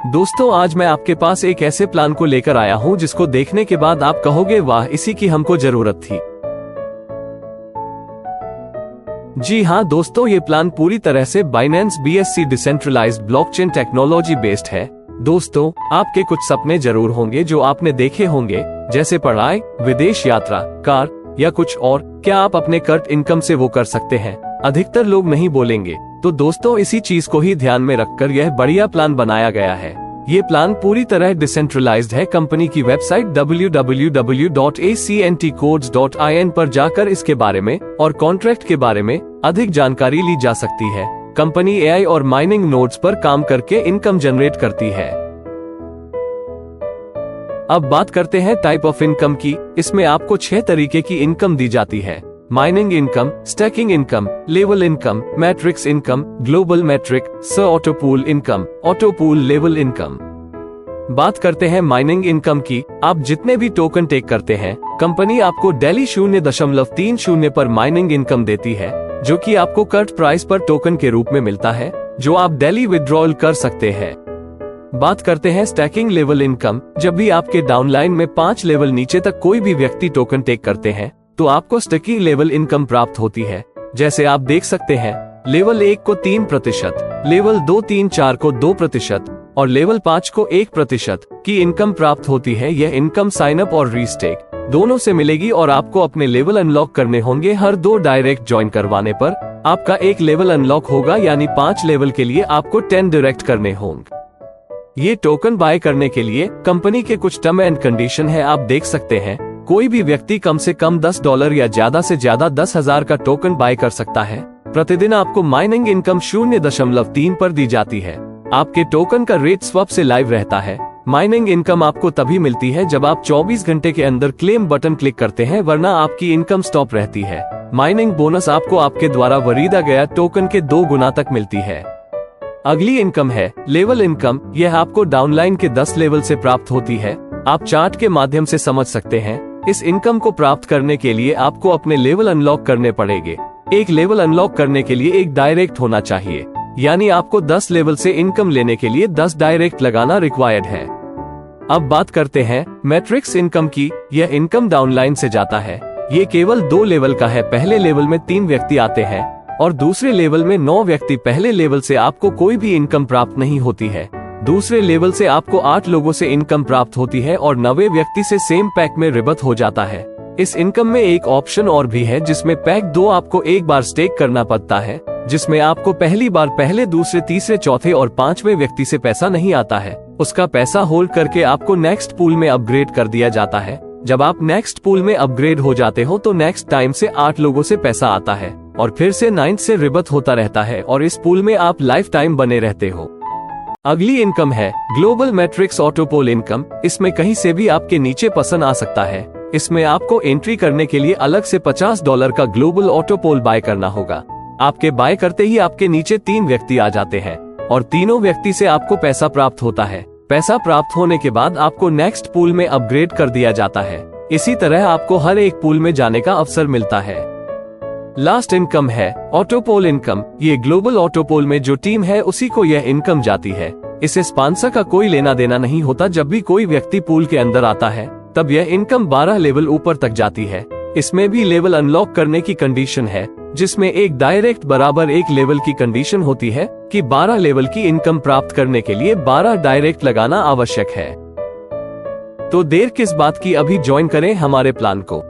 दोस्तों आज मैं आपके पास एक ऐसे प्लान को लेकर आया हूं जिसको देखने के बाद आप कहोगे वाह इसी की हमको जरूरत थी। जी हाँ दोस्तों, ये प्लान पूरी तरह से Binance BSC decentralised blockchain technology based है। दोस्तों आपके कुछ सपने जरूर होंगे जो आपने देखे होंगे, जैसे पढ़ाई, विदेश यात्रा, कार या कुछ और। क्या आप अपने कर्ट इनकम से वो कर सकते हैं? अधिकतर लोग नहीं बोलेंगे। तो दोस्तों इसी चीज को ही ध्यान में रखकर यह बढ़िया प्लान बनाया गया है। ये प्लान पूरी तरह डिसेंट्रलाइज्ड है। कंपनी की वेबसाइट www.acntcodes.in पर जाकर इसके बारे में और कॉन्ट्रैक्ट के बारे में अधिक जानकारी ली जा सकती है। कंपनी AI और माइनिंग नोड्स पर काम करके इनकम जनरेट करती है। अब बात करते हैं टाइप ऑफ इनकम की। इसमें आपको 6 तरीके की इनकम दी जाती है: mining income, staking income, level income, matrix income, global matrix, auto pool income, auto pool level income. बात करते हैं माइनिंग इनकम की। आप जितने भी टोकन टेक करते हैं, कंपनी आपको डेली 0.30 पर माइनिंग इनकम देती है, जो कि आपको कर्ट प्राइस पर टोकन के रूप में मिलता है, जो आप डेली विड्रॉल कर सकते हैं। बात करते हैं स्टैकिंग लेवल इनकम। जब भी आपके डाउनलाइन में 5 लेवल नीचे तक कोई भी व्यक्ति टोकन टेक करते हैं तो आपको स्टैकिंग लेवल इनकम प्राप्त होती है। जैसे आप देख सकते हैं, लेवल 1 को 3%, लेवल 2, 3, 4 को 2% और लेवल 5 को 1% की इनकम प्राप्त होती है। यह इनकम साइन अप और रीस्टेक दोनों से मिलेगी और आपको अपने लेवल अनलॉक करने होंगे। हर 2 डायरेक्ट ज्वाइन करवाने पर आपका 1 लेवल अनलॉक होगा, यानी 5 लेवल के लिए आपको 10 डायरेक्ट करने होंगे। ये टोकन बाय करने के लिए कंपनी के कुछ टर्म एंड कंडीशन है। आप देख सकते हैं, कोई भी व्यक्ति कम से कम $10 या ज्यादा से ज्यादा 10,000 का टोकन बाय कर सकता है। प्रतिदिन आपको माइनिंग इनकम 0.3 पर दी जाती है। आपके टोकन का रेट स्वैप से लाइव रहता है। माइनिंग इनकम आपको तभी मिलती है जब आप 24 घंटे के अंदर क्लेम बटन क्लिक करते हैं, वरना आपकी इनकम स्टॉप रहती है। माइनिंग बोनस आपको आपके द्वारा वरीदा गया टोकन के 2 गुना तक मिलती है। अगली इनकम है लेवल इनकम। यह आपको डाउनलाइन के 10 लेवल से प्राप्त होती है। आप चार्ट के माध्यम से समझ सकते हैं। इस इनकम को प्राप्त करने के लिए आपको अपने लेवल अनलॉक करने पड़ेंगे। एक लेवल अनलॉक करने के लिए एक डायरेक्ट होना चाहिए, यानी आपको 10 लेवल से इनकम लेने के लिए 10 डायरेक्ट लगाना रिक्वायर्ड है। अब बात करते हैं मैट्रिक्स इनकम की। यह इनकम डाउनलाइन से जाता है। ये केवल 2 लेवल का है। पहले लेवल में 3 व्यक्ति आते हैं और दूसरे लेवल में 9 व्यक्ति। पहले लेवल से आपको कोई भी इनकम प्राप्त नहीं होती है। दूसरे लेवल से आपको 8 लोगों से इनकम प्राप्त होती है और 9वें व्यक्ति से सेम पैक में रिबत हो जाता है। इस इनकम में एक ऑप्शन और भी है, जिसमें पैक 2 आपको एक बार स्टेक करना पड़ता है, जिसमें आपको पहली बार पहले, दूसरे, तीसरे, चौथे और 5वें व्यक्ति से पैसा नहीं आता है। उसका पैसा होल्ड करके आपको नेक्स्ट पूल में अपग्रेड कर दिया जाता है। जब आप नेक्स्ट पूल में अपग्रेड हो जाते हो तो नेक्स्ट टाइम से 8 लोगों से पैसा आता है और फिर से 9 से रिबत होता रहता है और इस पूल में आप लाइफ टाइम बने रहते हो। अगली इनकम है ग्लोबल मैट्रिक्स ऑटोपोल इनकम। इसमें कहीं से भी आपके नीचे पसंद आ सकता है। इसमें आपको एंट्री करने के लिए अलग से $50 का ग्लोबल ऑटोपोल बाय करना होगा। आपके बाय करते ही आपके नीचे 3 व्यक्ति आ जाते हैं और तीनों व्यक्ति से आपको पैसा प्राप्त होता है। पैसा प्राप्त होने के बाद आपको नेक्स्ट पूल में अपग्रेड कर दिया जाता है। इसी तरह आपको हर एक पूल में जाने का अवसर मिलता है। लास्ट इनकम है ऑटोपोल इनकम। ये ग्लोबल ऑटोपोल में जो टीम है उसी को यह इनकम जाती है। इसे स्पॉन्सर का कोई लेना देना नहीं होता। जब भी कोई व्यक्ति पूल के अंदर आता है तब यह इनकम 12 लेवल ऊपर तक जाती है। इसमें भी लेवल अनलॉक करने की कंडीशन है, जिसमें एक डायरेक्ट बराबर 1 लेवल की कंडीशन होती है कि 12 लेवल की इनकम प्राप्त करने के लिए 12 डायरेक्ट लगाना आवश्यक है। तो देर किस बात की, अभी ज्वाइन करें हमारे प्लान को।